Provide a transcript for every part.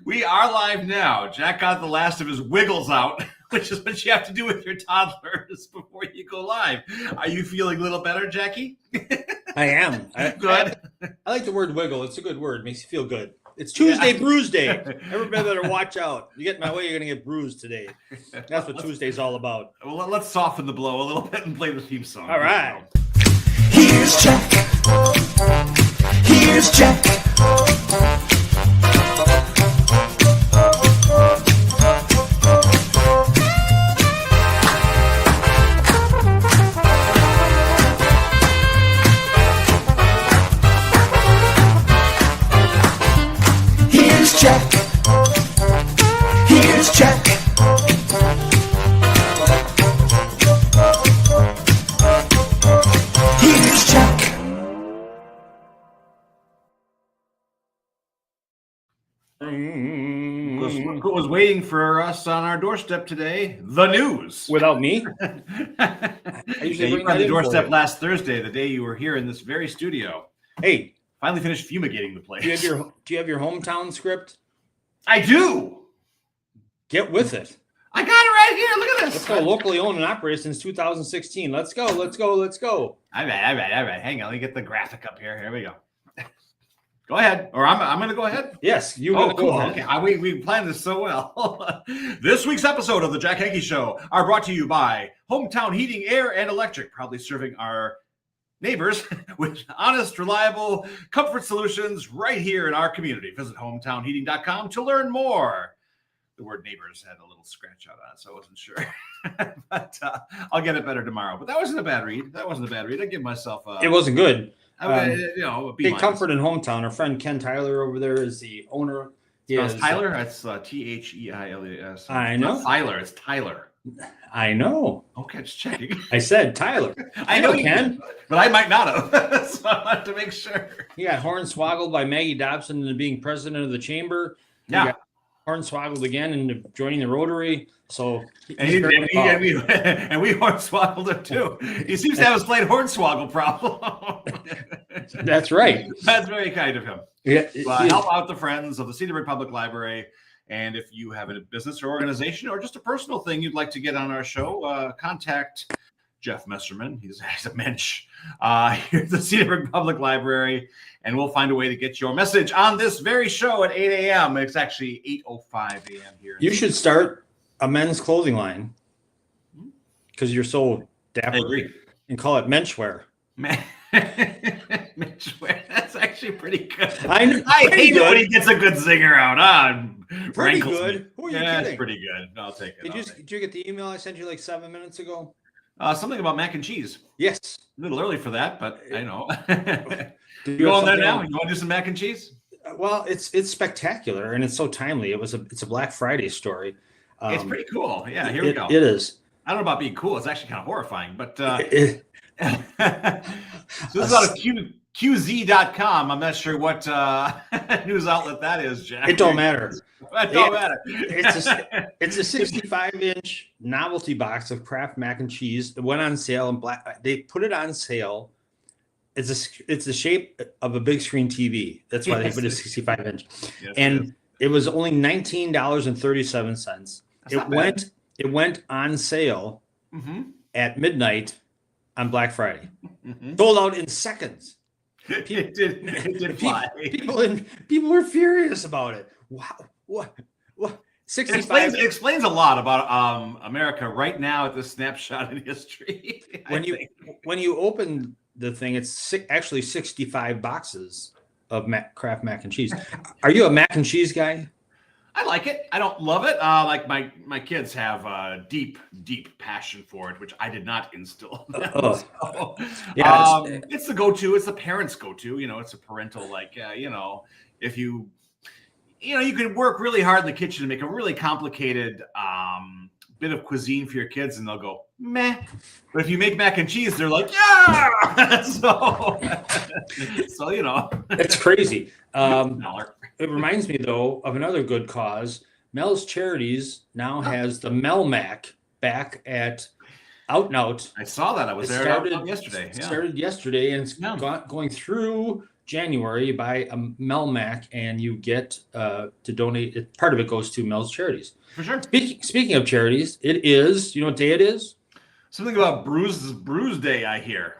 We are live now. Jack got the last of his wiggles out, which is what you have to do with your toddlers before you go live. Are you feeling a little better, Jackie? I am. Good. I like the word wiggle. It's a good word. It makes you feel good. It's Tuesday Bruise Day. Everybody better watch out. You get in my way, you're going to get bruised today. That's what Tuesday's all about. Well, let's soften the blow a little bit and play the theme song. All right. Here's Jack. Here's Jack. Here's Jack. Here's Jack. Here's Jack. What was waiting for us on our doorstep today? The news. Without me? I usually bring that the doorstep last Thursday, the day you were here in this very studio. Hey, finally finished fumigating the place. Do you have your hometown script? I do. Get with it. I got it right here. Look at this. Let's go. Locally owned and operated since 2016. Let's go. Let's go. Let's go. All right. Hang on. Let me get the graphic up here. Here we go. Go ahead. Or I'm going to go ahead? Yes. You cool. Go ahead. Okay. We planned this so well. This week's episode of the Jack Henke Show are brought to you by Hometown Heating, Air, and Electric, proudly serving our neighbors with honest, reliable comfort solutions right here in our community. Visit hometownheating.com to learn more. The word neighbors had a little scratch out on it, so I wasn't sure. But I'll get it better tomorrow. But that wasn't a bad read. I give myself a... It wasn't good. A B-. Big comfort in hometown. Our friend Ken Tyler over there is the owner. It's Tyler? That's T-H-E-I-L-E-S. I know. It's Tyler. It's Tyler. I know. Okay, just checking. I said Tyler. I know Ken. But I might not have. So I have to make sure. He got hornswoggled by Maggie Dobson into being president of the chamber. Yeah. He got hornswoggled again into joining the Rotary. So we hornswoggled him too. He seems to have a slight hornswoggle problem. That's right. That's very kind of him. Yeah, help out the friends of the Cedarburg Public Library. And if you have a business or organization or just a personal thing you'd like to get on our show, contact Jeff Messerman. He's a mensch here at the Cedarburg Public Library. And we'll find a way to get your message on this very show at 8 a.m. It's actually 8:05 a.m. here. You should start a men's clothing line because you're so dapper. I agree. And call it menswear. Menswear. That's actually pretty good. I hate it when he gets a good zinger out. Pretty good. Who are you kidding? It's pretty good. I'll take it. Did you get the email I sent you like 7 minutes ago? Something about mac and cheese. Yes. A little early for that, but I know. You going there now? You want to do some mac and cheese? Well, it's spectacular and it's so timely. It's a Black Friday story. It's pretty cool. Yeah, here we go. It is. I don't know about being cool. It's actually kind of horrifying, but so this is out of QZ.com. I'm not sure what news outlet that is, Jack. It don't matter. It don't matter. It's a 65-inch novelty box of Kraft mac and cheese. It went on sale in black. They put it on sale. It's the shape of a big screen TV. That's why they put a 65-inch. Yes, and it was only $19.37. It went on sale at midnight on Black Friday. Sold out in seconds. It did fly. People were furious about it. Wow. What? 65. It explains a lot about America right now at this snapshot in history. When you open the thing, it's actually 65 boxes of Kraft mac and cheese. Are you a mac and cheese guy? I like it. I don't love it. Like my kids have a deep passion for it, which I did not instill. So, yeah, it's the go-to. It's the parents' go-to. It's a parental if you can work really hard in the kitchen and make a really complicated bit of cuisine for your kids, and they'll go meh. But if you make mac and cheese, they're like yeah. So it's crazy. It reminds me, though, of another good cause. Mel's Charities now has the Mel Mac back at Out and Out. I saw that. I was there yesterday. Started yesterday, and it's going through January, you buy a Mel Mac and you get to donate. Part of it goes to Mel's charities. For sure. Speaking of charities, it is, you know what day it is? Something about Bruise Day, I hear.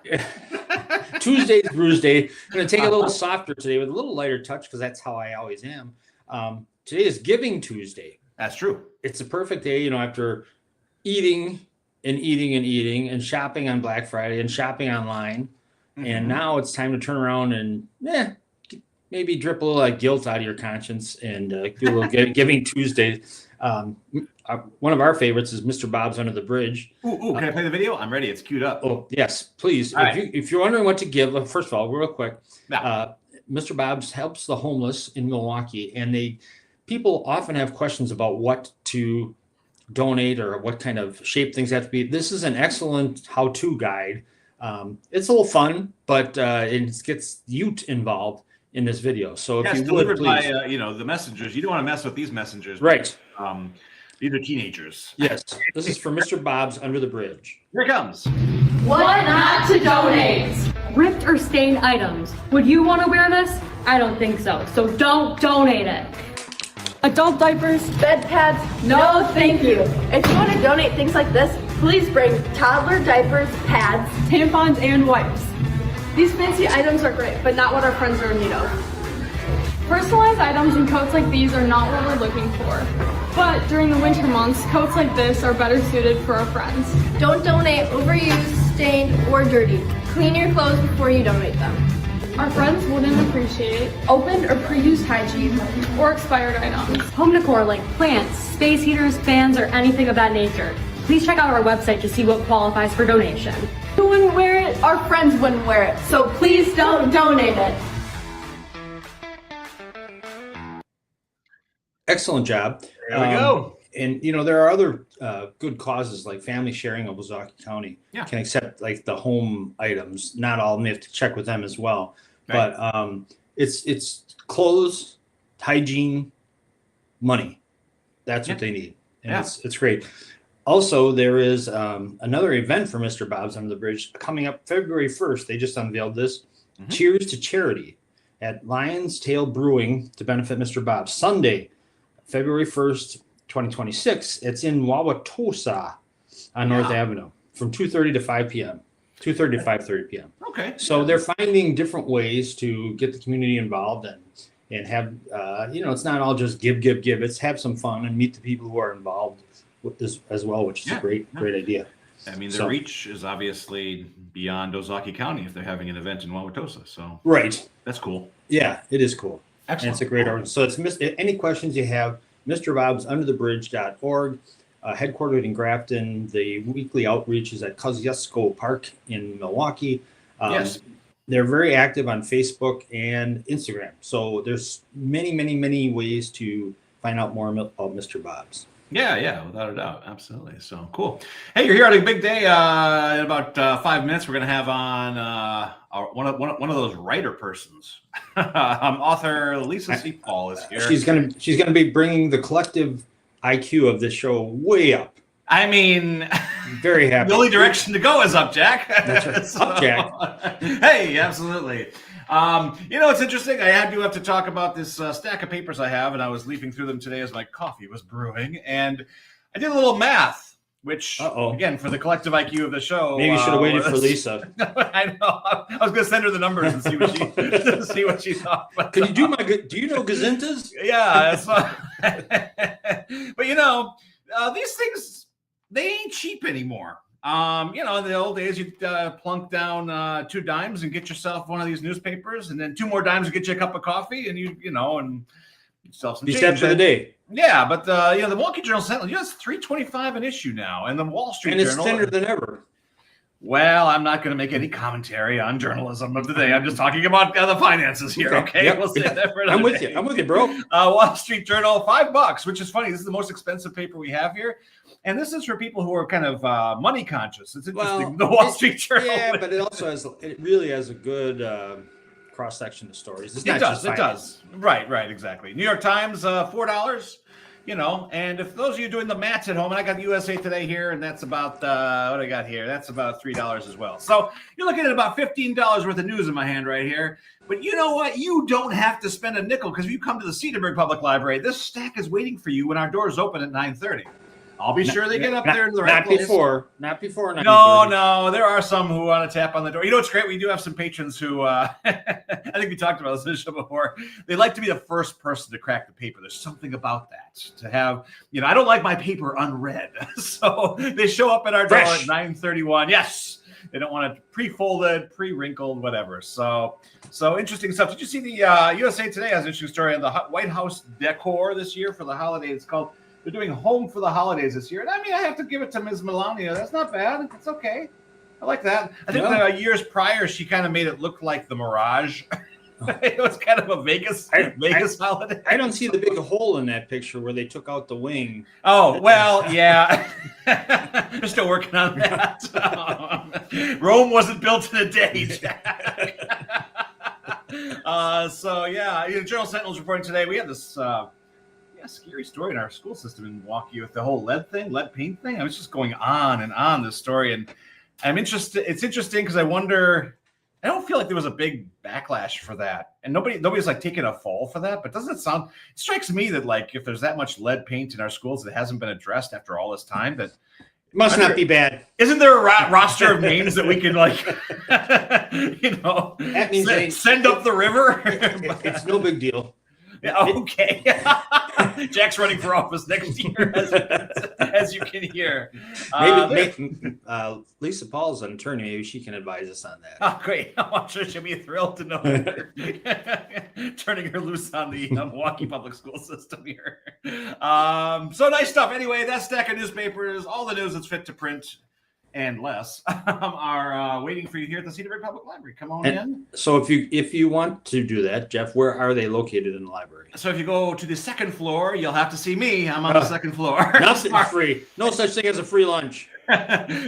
Tuesday's Bruise Day. I'm going to take it a little softer today with a little lighter touch because that's how I always am. Today is Giving Tuesday. That's true. It's a perfect day, after eating and shopping on Black Friday and shopping online. Mm-hmm. And now it's time to turn around and maybe drip a little guilt out of your conscience and do a little Giving Tuesday. One of our favorites is Mr. Bob's Under the Bridge. Ooh, can I play the video? I'm ready. It's queued up. Oh, yes, please. If you're wondering what to give, first of all, real quick, Mr. Bob's helps the homeless in Milwaukee, and people often have questions about what to donate or what kind of shape things have to be. This is an excellent how-to guide. It's a little fun, but it gets youth involved in this video. So if you delivered would, please. by the messengers. You don't want to mess with these messengers, right? These are teenagers. Yes, this is for Mr. Bob's Under the Bridge. Here it comes. What not to donate? Ripped or stained items. Would you want to wear this? I don't think so. So don't donate it. Adult diapers. Bed pads? No, thank you. If you want to donate things like this, please bring toddler diapers, pads, Tampons and wipes. These fancy items are great, but not what our friends are in need of. Personalized items and coats like these are not what we're looking for. But during the winter months, coats like this are better suited for our friends. Don't donate overused, stained, or dirty. Clean your clothes before you donate them. Our friends wouldn't appreciate opened or pre-used hygiene or expired items. Home decor like plants, space heaters, fans, or anything of that nature. Please check out our website to see what qualifies for donation. Who wouldn't wear it? Our friends wouldn't wear it. So please don't donate it. Excellent job. There we go. And there are other good causes like Family Sharing of Ozaukee County can accept the home items. Not all of them, you have to check with them as well. Right. But it's clothes, hygiene, money. That's what they need, and it's great. Also, there is another event for Mr. Bob's Under the Bridge coming up February 1st. They just unveiled this. Mm-hmm. Cheers to Charity at Lion's Tail Brewing to benefit Mr. Bob. Sunday, February 1st, 2026. It's in Wauwatosa on North Avenue from 2:30 to 5 p.m. 2:30 to 5:30 p.m. Okay. So they're finding different ways to get the community involved and have, it's not all just give. It's have some fun and meet the people who are involved with this as well, which is a great idea. I mean, the reach is obviously beyond Ozaukee County if they're having an event in Wauwatosa. So that's cool. Yeah, it is cool. Excellent. And it's a great organization. So it's any questions you have, MrBobsUnderTheBridge.org, headquartered in Grafton. The weekly outreach is at Kosciuszko Park in Milwaukee. They're very active on Facebook and Instagram. So there's many ways to find out more about Mr. Bob's. Yeah, without a doubt. Absolutely. So cool. Hey, you're here on a big day. In about 5 minutes, we're going to have on one of those writer persons. Author Lisa C. Paul is here. She's gonna be bringing the collective IQ of this show way up. I mean, very happy. The only direction to go is up, Jack. That's right. Up, Jack. Hey, absolutely. It's interesting. I do have to talk about this stack of papers I have, and I was leafing through them today as my coffee was brewing, and I did a little math, which, again, for the collective IQ of the show. Maybe you should have waited for Lisa. I know. I was going to send her the numbers and see what she thought. But, do you know gazintas? Yeah. But, these things, they ain't cheap anymore. In the old days, you'd plunk down 2 dimes and get yourself one of these newspapers, and then 2 more dimes to get you a cup of coffee, and and yourself some change. Be set for the day. Yeah, but the Milwaukee Journal Sentinel, it's $3.25 an issue now, and the Wall Street Journal, and it's thinner than ever. Well, I'm not going to make any commentary on journalism of the day. I'm just talking about the finances here. Okay, yep. We'll say that for another I'm with day. you. I'm with you, bro. Wall Street Journal, $5, which is funny. This is the most expensive paper we have here. And this is for people who are kind of money conscious. It's interesting. The Wall Street Journal. Yeah, but it really has a good cross section of stories. It does. Right, exactly. New York Times, $4. And if those of you doing the maths at home, and I got USA Today here, and that's about what I got here. That's about $3 as well. So you're looking at about $15 worth of news in my hand right here. But you know what? You don't have to spend a nickel, because if you come to the Cedarburg Public Library, this stack is waiting for you when our doors open at 9:30. I'll be sure they get up there in the right place. Not before 9:30. No. There are some who want to tap on the door. What's great? We do have some patrons who, I think we talked about this on the show before. They like to be the first person to crack the paper. There's something about that. To have, I don't like my paper unread. So they show up at our door at 9:31. Yes. They don't want it pre-folded, pre-wrinkled, whatever. So interesting stuff. Did you see the USA Today has an interesting story on the White House decor this year for the holidays? It's called, they're doing Home for the Holidays this year. And I have to give it to Ms. Melania. That's not bad. It's okay. I like that. I think the years prior, she kind of made it look like the Mirage. It was kind of a Vegas holiday. I don't see the big hole in that picture where they took out the wing. Oh, well, yeah. They're still working on that. Rome wasn't built in a day, Jack. Journal Sentinel's reporting today. We had this scary story in our school system in Milwaukee with the whole lead paint thing. I was just going on and on this story, and I'm interested. It's interesting because I wonder. I don't feel like there was a big backlash for that, and nobody's like taking a fall for that. But doesn't it sound? It strikes me that like if there's that much lead paint in our schools that hasn't been addressed after all this time, that it must not be bad. Isn't there a roster of names that we can like, that means send up the river? It's no big deal. Yeah, okay. Jack's running for office next year, as you can hear. Maybe Lisa Paul's an attorney. Maybe she can advise us on that. Oh, great. I'm sure she'll be thrilled to know turning her loose on the Milwaukee public school system here. So nice stuff. Anyway, that stack of newspapers, all the news that's fit to print and less, are waiting for you here at the Cedarburg Public Library. Come on in. So if you want to do that, Jeff, where are they located in the library? So if you go to the second floor, you'll have to see me. I'm on the second floor. Nothing free. No such thing as a free lunch.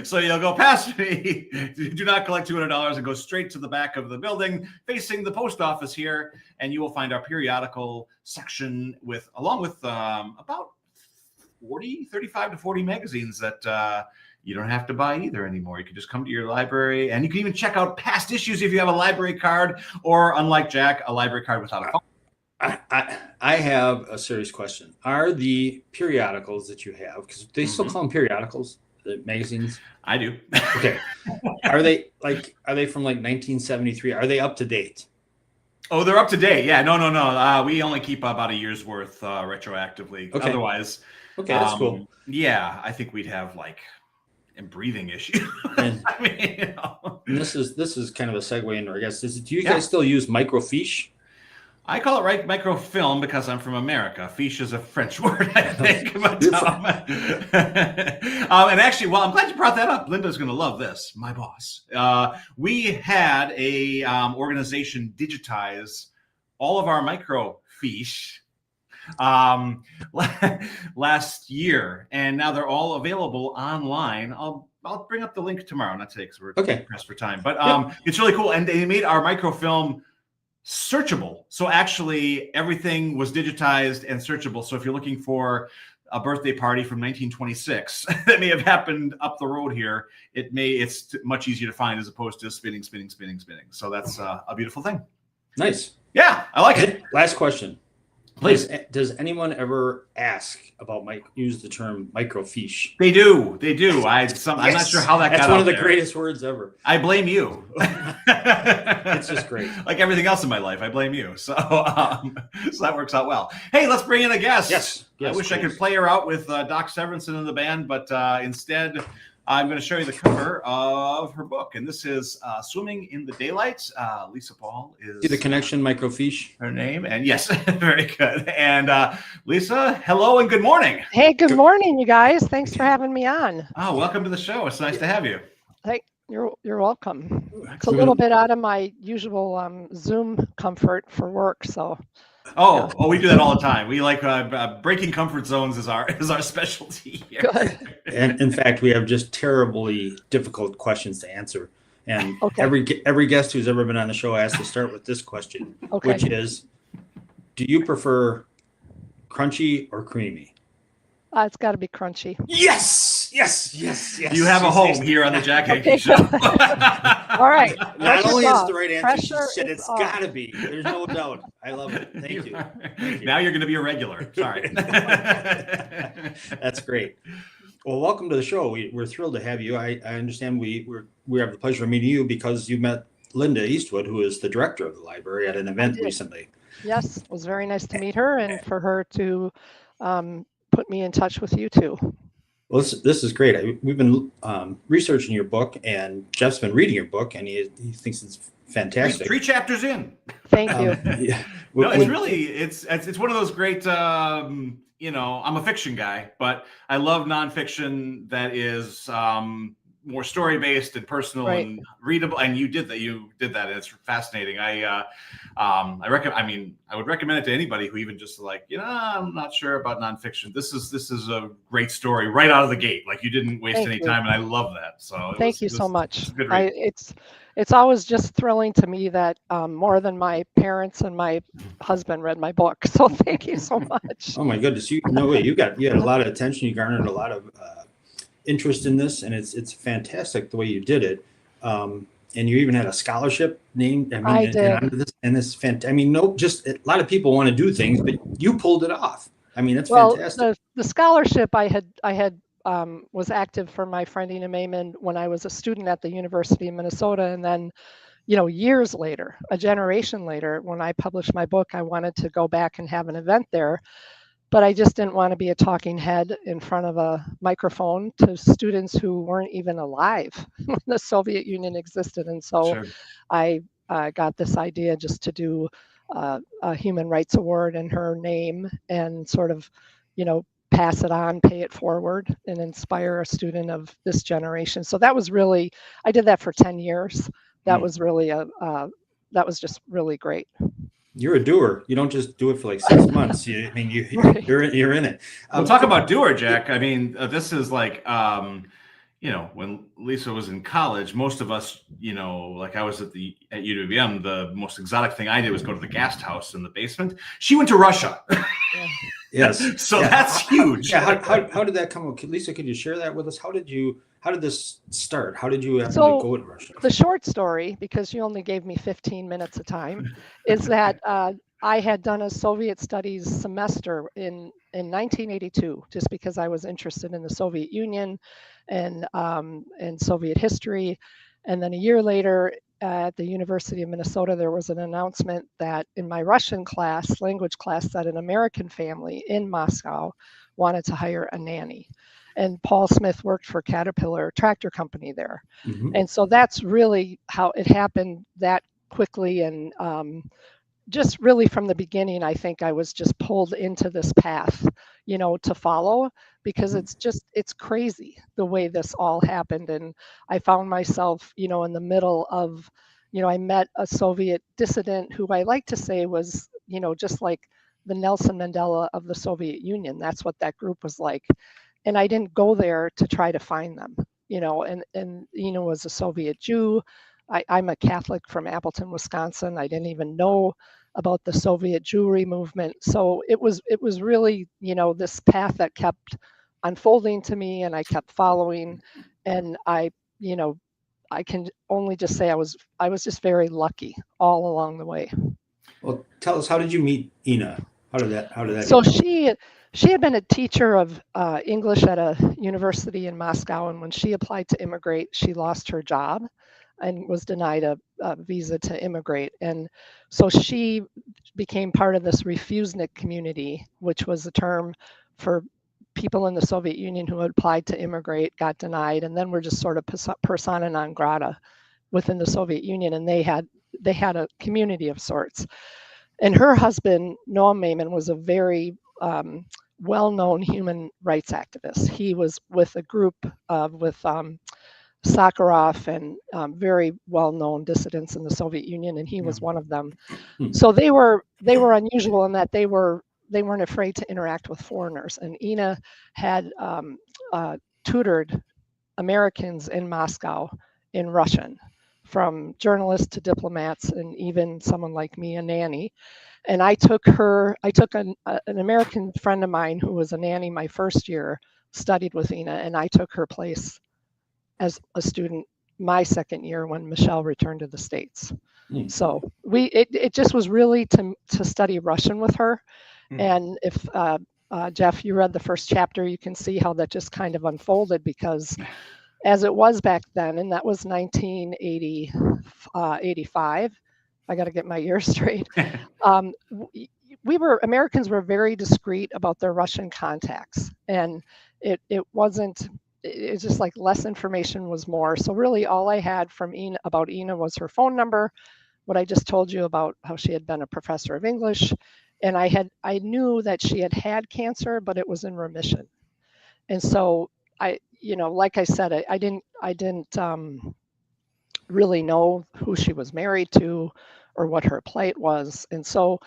So you'll go past me. Do not collect $200 and go straight to the back of the building, facing the post office here, and you will find our periodical section along with about 35 to 40 magazines that you don't have to buy either anymore. You can just come to your library, and you can even check out past issues if you have a library card, or unlike Jack, a library card without a phone. I have a serious question. Are the periodicals that you have, because they still call them periodicals, the magazines? I do. Okay. Are they from like 1973? Are they up to date? Oh, they're up to date. Yeah, no. We only keep about a year's worth retroactively. Okay. Otherwise, okay, that's cool. Yeah, I think we'd have like and breathing issue. And, and this is kind of a segue into, I guess. Do you guys still use microfiche? I call it microfilm because I'm from America. Fiche is a French word, I think. But, and actually, I'm glad you brought that up. Linda's going to love this. My boss. We had a organization digitize all of our microfiche last year, and now they're all available online. I'll bring up the link tomorrow, not today because we're pressed for time. But it's really cool, and they made our microfilm searchable. So actually, everything was digitized and searchable. So if you're looking for a birthday party from 1926 that may have happened up the road here, it's much easier to find as opposed to spinning. So that's a beautiful thing. Nice. Yeah, I like it. Last question. Please. Does anyone ever ask about use the term microfiche? They do. I'm not sure how that got out there. That's one of the greatest words ever. I blame you. It's just great. Like everything else in my life, I blame you. So that works out well. Hey, let's bring in a guest. Yes, I wish I could play her out with Doc Severinsen in the band, but instead, I'm going to show you the cover of her book, and this is Swimming in the Daylight. Lisa Paul is... See the connection, microfiche? Her name, and yes, very good. And Lisa, hello and good morning. Hey, good morning, you guys. Thanks for having me on. Oh, welcome to the show. It's nice to have you. Hey, you're welcome. It's a little bit out of my usual Zoom comfort for work, so... Oh, we do that all the time. We like breaking comfort zones is our specialty here. Good. And in fact, we have just terribly difficult questions to answer. And every guest who's ever been on the show has to start with this question, which is, do you prefer crunchy or creamy? It's got to be crunchy. Yes, yes, yes, yes. You have a home here on the Jack Henke Okay, Show. All right. Not Pressure's only is off. it the right answer, Pressure she said is it's off. got to be. There's no doubt. I love it. Thank you. Thank you. Now you're going to be a regular. Sorry. That's great. Well, welcome to the show. We're thrilled to have you. I understand we have the pleasure of meeting you because you met Linda Eastwood, who is the director of the library, at an event recently. Yes, it was very nice to meet her and for her to put me in touch with you two. Well, this is great. We've been researching your book, and Jeff's been reading your book, and he thinks it's fantastic. Three chapters in. Thank you. Yeah. No, it's really it's one of those great. You know, I'm a fiction guy, but I love nonfiction that is more story based and personal and readable. And you did that. You did that. And it's fascinating. I would recommend it to anybody who even just like, I'm not sure about nonfiction. This is a great story right out of the gate. Like you didn't waste any time, and I love that. So thank you so much. Good read. It's always just thrilling to me that more than my parents and my husband read my book. So thank you so much. Oh my goodness! You had a lot of attention. You garnered a lot of interest in this, and it's fantastic the way you did it. And you even had a scholarship named. I did. This fantastic. I mean, just a lot of people want to do things, but you pulled it off. I mean, that's fantastic. The scholarship I had was active for my friend Ina Mayman when I was a student at the University of Minnesota, and then, years later, a generation later, when I published my book, I wanted to go back and have an event there. But I just didn't want to be a talking head in front of a microphone to students who weren't even alive when the Soviet Union existed. And so I got this idea just to do a human rights award in her name and sort of, pass it on, pay it forward, and inspire a student of this generation. So that was really, I did that for 10 years. That was really that was just really great. You're a doer. You don't just do it for like 6 months. You're in it. We'll talk about doer, Jack. I mean, this is like, when Lisa was in college, most of us, like I was at UWM, the most exotic thing I did was go to the guest house in the basement. She went to Russia. Yes. So that's huge. Yeah. How did that come up? Lisa, could you share that with us? How did this start? How did you actually go to Russia? The short story, because you only gave me 15 minutes of time, is that I had done a Soviet studies semester in 1982, just because I was interested in the Soviet Union and Soviet history. And then a year later at the University of Minnesota, there was an announcement that in my Russian class, language class, that an American family in Moscow wanted to hire a nanny. And Paul Smith worked for Caterpillar Tractor Company there. Mm-hmm. And so that's really how it happened that quickly. And just really from the beginning, I think I was just pulled into this path, to follow, because it's crazy the way this all happened. And I found myself, in the middle of, I met a Soviet dissident who I like to say was, just like the Nelson Mandela of the Soviet Union. That's what that group was like. And I didn't go there to try to find them, and was a Soviet Jew. I'm a Catholic from Appleton, Wisconsin. I didn't even know about the Soviet Jewry movement. So it was really, this path that kept unfolding to me, and I kept following. And I can only just say I was just very lucky all along the way. Well, tell us, how did you meet Ina? How did that? So she had been a teacher of English at a university in Moscow, and when she applied to immigrate, she lost her job and was denied a visa to immigrate. And so she became part of this refusnik community, which was a term for people in the Soviet Union who had applied to immigrate, got denied, and then were just sort of persona non grata within the Soviet Union. And they had a community of sorts. And her husband, Noam Mayman, was a very well-known human rights activist. He was with a group with Sakharov and very well-known dissidents in the Soviet Union, and he was one of them. So they were unusual in that they weren't afraid to interact with foreigners. And Ina had tutored Americans in Moscow in Russian. from journalists to diplomats, and even someone like me, a nanny. And I took an American friend of mine who was a nanny my first year, studied with Ina, and I took her place as a student my second year when Michelle returned to the States. So it just was really to study Russian with her. And if Jeff, you read the first chapter, you can see how that just kind of unfolded, because as it was back then, and that was 1985. I got to get my years straight. Americans were very discreet about their Russian contacts, and it wasn't. It's just like less information was more. So really, all I had from Ina about Ina was her phone number, what I just told you about how she had been a professor of English, and I knew that she had had cancer, but it was in remission. And so like I said, I didn't really know who she was married to or what her plight was. And so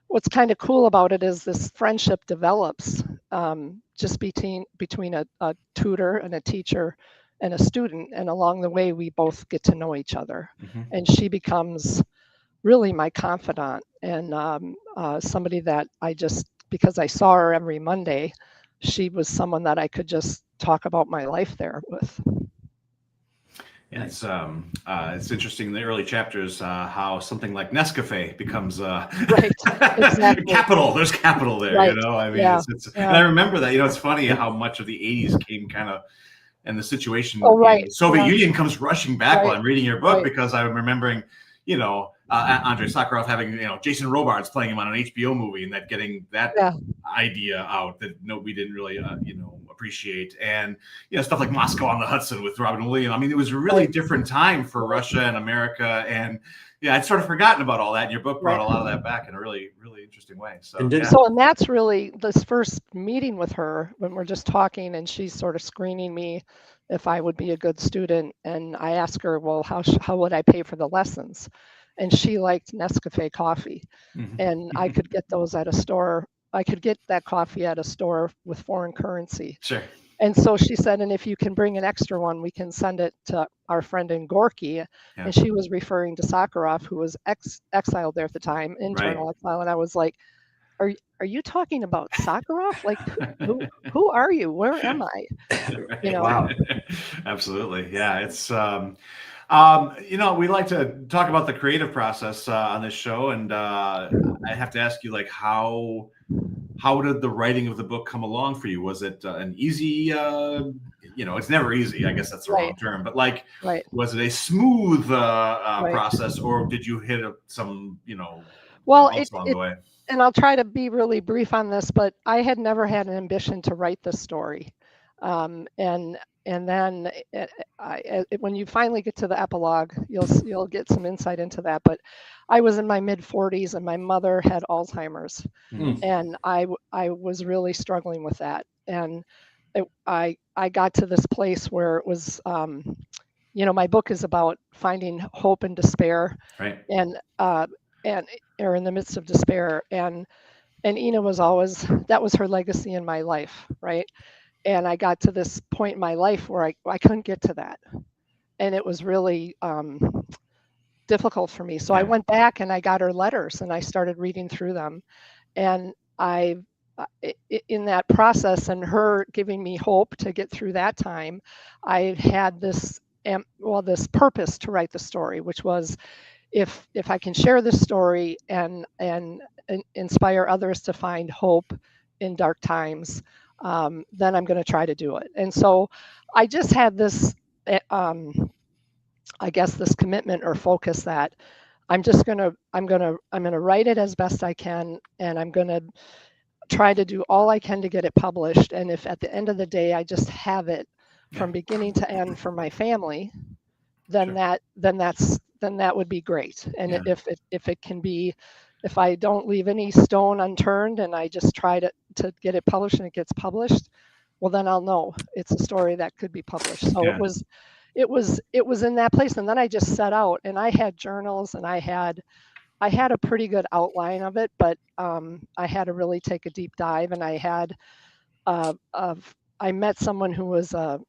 what's kind of cool about it is this friendship develops just between a tutor and a teacher and a student. And along the way, we both get to know each other. And she becomes really my confidant, and somebody that because I saw her every Monday, she was someone that I could just talk about my life there with. Yeah, it's interesting in the early chapters how something like Nescafe becomes right, exactly. capital. There's capital there, right. I mean, yeah. And I remember that. It's funny how much of the '80s came kind of, and the situation right. in the Soviet Union comes rushing back while I'm reading your book, because I'm remembering, Andrei Sakharov having, Jason Robards playing him on an HBO movie, and that getting that idea out that we didn't really, appreciate, and stuff like Moscow on the Hudson with Robin Williams. I mean, it was a really different time for Russia and America, and I'd sort of forgotten about all that. And your book brought a lot of that back in a really, really interesting way. So, and that's really this first meeting with her, when we're just talking, and she's sort of screening me if I would be a good student, and I ask her, well, how would I pay for the lessons? And she liked Nescafe coffee, and I could get those at a store. I could get that coffee at a store with foreign currency. Sure. And so she said, and if you can bring an extra one, we can send it to our friend in Gorky. And she was referring to Sakharov, who was exiled there at the time, internal exile. And I was like, are you talking about Sakharov? Like, who are you? Where am I? Wow. Absolutely. Yeah. It's, we like to talk about the creative process on this show. And I have to ask you, like, how did the writing of the book come along for you? Was it an easy, it's never easy, I guess that's the wrong term, but was it a smooth process, or did you hit some, bumps along the way? And I'll try to be really brief on this, but I had never had an ambition to write this story. And then when you finally get to the epilogue, you'll get some insight into that. But I was in my mid-40s, and my mother had Alzheimer's, and I was really struggling with that. And I got to this place where it was, my book is about finding hope and despair, and or in the midst of despair. And Ina was that was her legacy in my life, right? And I got to this point in my life where I couldn't get to that. And it was really difficult for me. So I went back and I got her letters, and I started reading through them. And in that process, and her giving me hope to get through that time, I had this purpose to write the story, which was, if I can share this story and inspire others to find hope in dark times, then I'm going to try to do it. And so I just had this, I guess, this commitment or focus that I'm going to write it as best I can, and I'm going to try to do all I can to get it published. And if at the end of the day I just have it from beginning to end for my family, then that would be great. And if it can be, if I don't leave any stone unturned and I just try to get it published and it gets published, well, then I'll know it's a story that could be published. So it was in that place. And then I just set out, and I had journals, and I had a pretty good outline of it, but I had to really take a deep dive. And I had I met someone who was a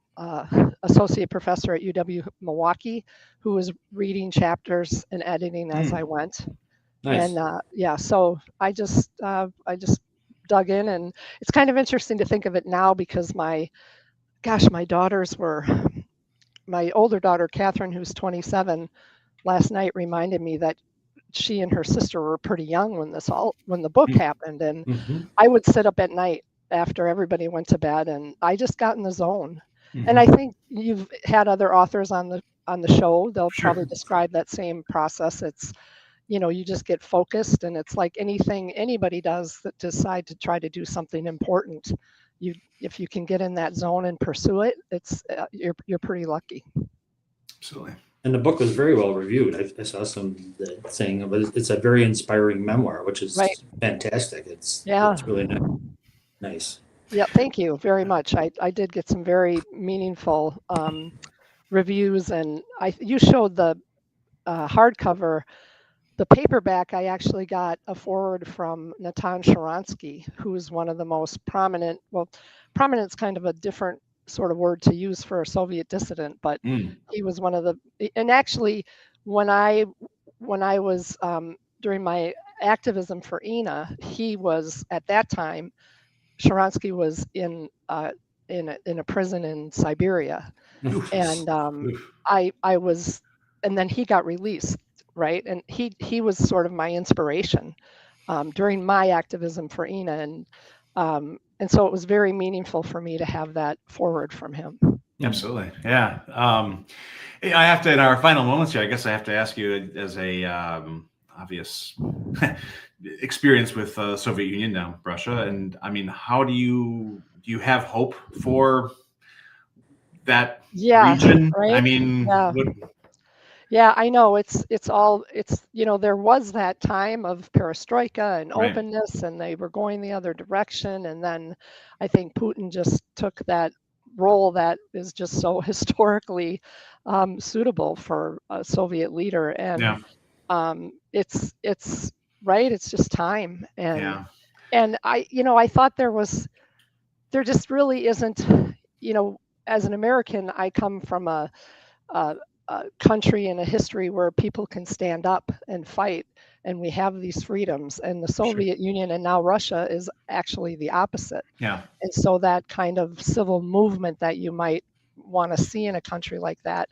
associate professor at UW Milwaukee who was reading chapters and editing as I went. Nice. And so I just dug in, and it's kind of interesting to think of it now because my older daughter Catherine, who's 27, last night reminded me that she and her sister were pretty young when the book happened, and I would sit up at night after everybody went to bed, and I just got in the zone. And I think you've had other authors on the show. They'll probably describe that same process. It's, you just get focused, and it's like anything anybody does that decide to try to do something important. If you can get in that zone and pursue it, it's you're pretty lucky. Absolutely. And the book was very well reviewed. I saw some saying it's a very inspiring memoir, which is fantastic. It's really nice. Yeah, thank you very much. I did get some very meaningful reviews, and you showed the hardcover. The paperback, I actually got a foreword from Natan Sharansky, who's one of the most prominent. Well, prominent's kind of a different sort of word to use for a Soviet dissident, but he was one of the. And actually, when I was during my activism for INA, he was at that time. Sharansky was in a prison in Siberia, and I was, and then he got released. Right. And he was sort of my inspiration during my activism for INA. And so it was very meaningful for me to have that forward from him. Absolutely. Yeah. I have to, in our final moments here, I guess I have to ask you, as a obvious experience with Soviet Union, now Russia. And I mean, how do you have hope for that region? Right? I mean, yeah, I know it's there was that time of perestroika and openness, and they were going the other direction. And then I think Putin just took that role that is just so historically suitable for a Soviet leader. And it's right. It's just time. And I thought there just really isn't, as an American, I come from a country and a history where people can stand up and fight, and we have these freedoms. And the Soviet Union and now Russia is actually the opposite. Yeah. And so that kind of civil movement that you might want to see in a country like that,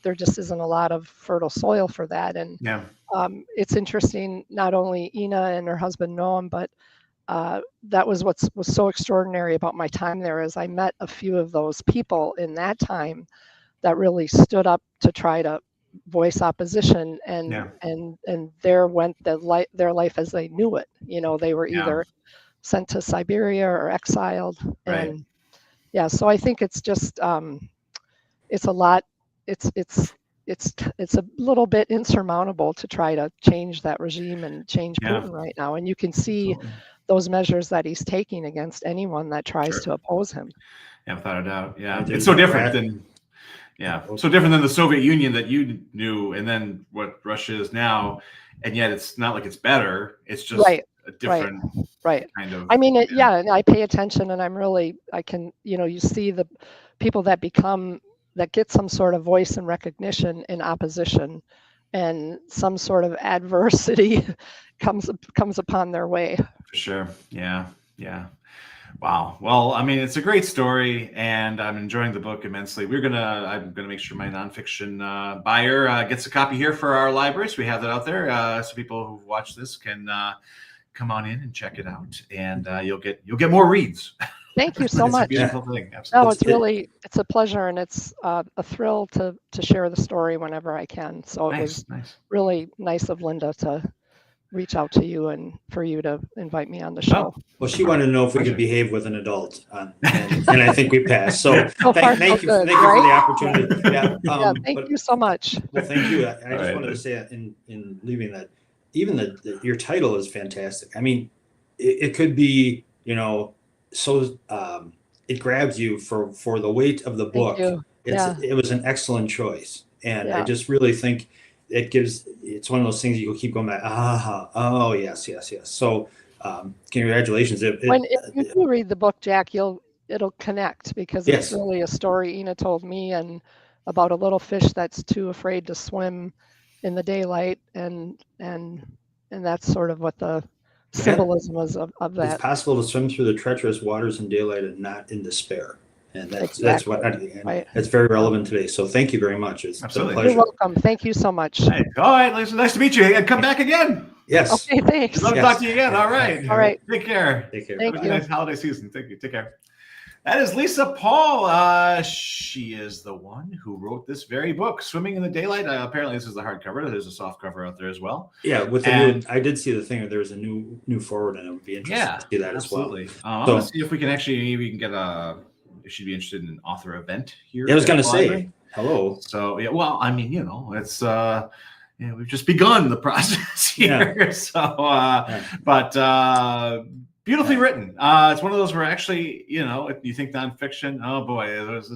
there just isn't a lot of fertile soil for that. And it's interesting, not only Ina and her husband Noam, but that was what was so extraordinary about my time there, is I met a few of those people in that time that really stood up to try to voice opposition, and there went their life as they knew it. They were either sent to Siberia or exiled. And so I think it's just it's a lot. It's a little bit insurmountable to try to change that regime and change Putin right now. And you can see those measures that he's taking against anyone that tries to oppose him. Yeah, without a doubt. Yeah, it's so different than. Yeah, so different than the Soviet Union that you knew, and then what Russia is now, and yet it's not like it's better. It's just a different kind of. I mean, and I pay attention, and I can, you see the people that get some sort of voice and recognition in opposition, and some sort of adversity comes upon their way. For sure. Yeah. Wow. Well, I mean, it's a great story, and I'm enjoying the book immensely. I'm gonna make sure my nonfiction buyer gets a copy here for our library, so we have that out there, so people who watch this can come on in and check it out, and you'll get more reads. Thank you so much. A beautiful thing. Absolutely. No, it's a pleasure, and it's a thrill to share the story whenever I can. So it was really nice of Linda to reach out to you and for you to invite me on the show. Well, she wanted to know if we could behave with an adult, and I think we passed. So thank you for the opportunity. Thank you so much. Well, thank you. I just wanted to say in leaving that, even your title is fantastic. I mean, it could be, so it grabs you for the weight of the book. It was an excellent choice, and I just really think it's one of those things you keep going back. Yes. So congratulations. If you do read the book, Jack, you'll it'll connect because Yes. it's really a story Ina told me and about a little fish that's too afraid to swim in the daylight, and that's sort of what the symbolism is of It's that. possible to swim through the treacherous waters in daylight and not in despair. And that's what Right. it's very relevant today. So thank you very much. It's been a Absolutely. pleasure. You're welcome. Thank you so much. Hey, all right, Lisa, nice to meet you. And come back again. Yes. Okay, thanks. Love to talk to you again. All right. All right. Take care. Take care. Thank Have a you. nice holiday season. Thank you. Take care. That is Lisa Paul. She is the one who wrote this very book, Swimming in the Daylight. Apparently, this is the hardcover. There's a soft cover out there as well. Yeah, with the new, I did see the thing. There's a new forward, and it would be interesting to see that absolutely. as well. I'm So- gonna see if we can actually maybe we can get a. If she'd be interested in an author event here. I was at going to the say library. hello. So yeah, well, I mean, it's we've just begun the process here. So but beautifully written. It's one of those where actually, if you think nonfiction, oh boy,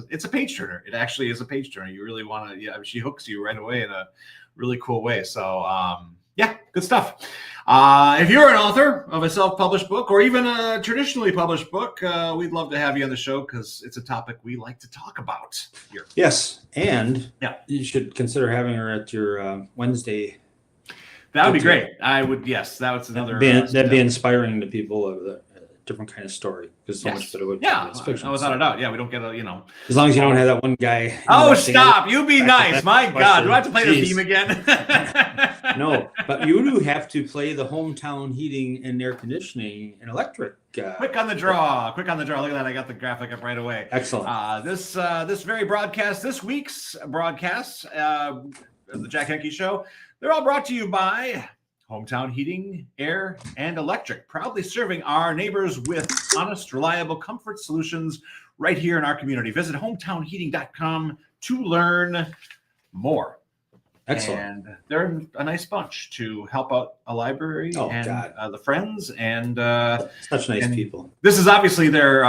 it's a page turner. It actually is a page turner. You really want to, she hooks you right away in a really cool way. So yeah, good stuff. If you're an author of a self-published book or even a traditionally published book, we'd love to have you on the show because it's a topic we like to talk about here. Yes, and Yeah. you should consider having her at your Wednesday. That would be great. I would, yes, that was another. That'd be inspiring to people of a different kind of story because so much better. Yeah, it's fiction. without a doubt. Yeah, we don't get As long as you don't have that one guy. Oh, stop! You be nice. My question. God, do I have to play the Jeez. theme again? No, but you do have to play the hometown heating and air conditioning and electric. Quick on the draw. Quick on the draw. Look at that. I got the graphic up right away. Excellent. This very broadcast, this week's broadcast of the Jack Henke Show, they're all brought to you by Hometown Heating, Air, and Electric, proudly serving our neighbors with honest, reliable comfort solutions right here in our community. Visit hometownheating.com to learn more. Excellent. And they're a nice bunch to help out a library and the friends and such nice people. This is obviously their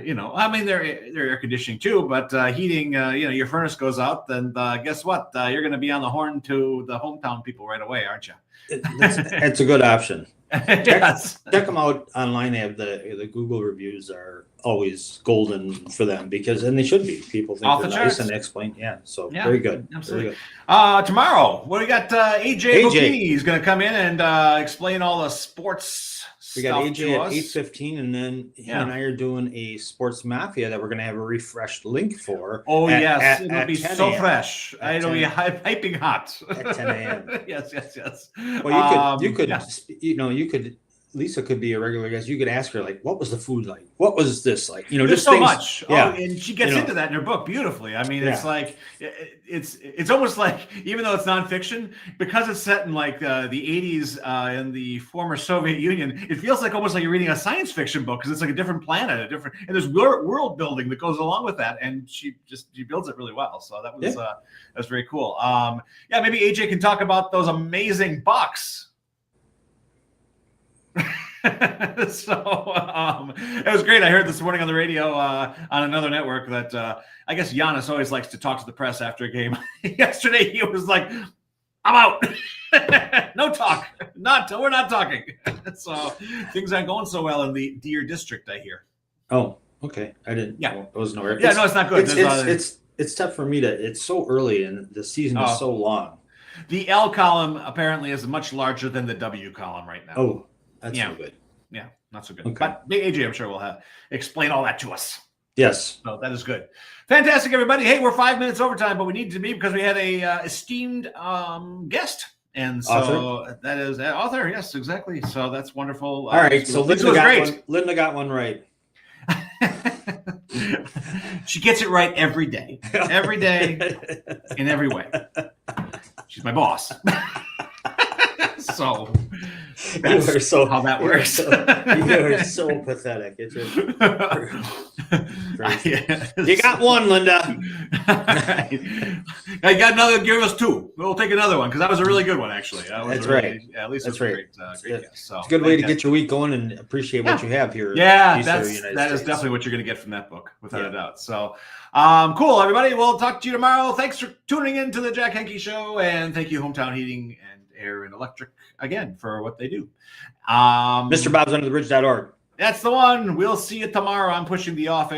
their air conditioning too, but heating. Your furnace goes out, then guess what? You're going to be on the horn to the hometown people right away, aren't you? It's a good option. Yes. Check them out online. They have the Google reviews are always golden for them and they should be. People think Off they're the nice charts. and explain. Yeah, so very good. Absolutely. Very good. Tomorrow, what we got? AJ Bokini is going to come in and explain all the sports. We got stuff AJ to at us. 8:15, and then he and I are doing a sports mafia that we're going to have a refreshed link for. Oh yes, it'll be 10 so a.m. fresh. At It'll 10 be piping hot at 10 a.m. Yes. Well, you could, yeah. Lisa could be a regular guest. You could ask her, like, what was the food like? What was this like? There's just so things, much. Yeah. And she gets into that in her book beautifully. I mean, it's like it's almost like, even though it's nonfiction, because it's set in like the 80s in the former Soviet Union, it feels like almost like you're reading a science fiction book because it's like a different planet, and there's world building that goes along with that, and she builds it really well. So that was very cool. Maybe AJ can talk about those amazing bucks. So it was great. I heard this morning on the radio on another network that I guess Giannis always likes to talk to the press after a game. Yesterday he was like, "I'm out, no talk, we're not talking." So things aren't going so well in the Deer District, I hear. Oh, okay. I didn't. Yeah, I wasn't aware. Yeah, no, it's not good. It's tough for me to. It's so early and the season is so long. The L column apparently is much larger than the W column right now. Oh. That's no good. Yeah, not so good. Okay. But AJ, I'm sure, will explain all that to us. Yes. So that is good. Fantastic, everybody. Hey, we're 5 minutes overtime, but we need to be because we had a esteemed guest. And so author? That is author. Yes, exactly. So that's wonderful. All right. So Linda got one right. She gets it right every day in every way. She's my boss. So that's how that works. You are so pathetic. It's just, you got one, Linda. I got another. Give us two. We'll take another one because that was a really good one, actually. That's right. Yeah, at least that's right. Great guess. So it's a good way to get your week going and appreciate what you have here. Yeah, that is definitely what you're going to get from that book, without a doubt. So, cool, everybody. We'll talk to you tomorrow. Thanks for tuning in to the Jack Henke Show, and thank you, Hometown Heating and Air and Electric, again for what they do. MrBobsUnderTheBridge.org. That's the one. We'll see you tomorrow. I'm pushing the off air.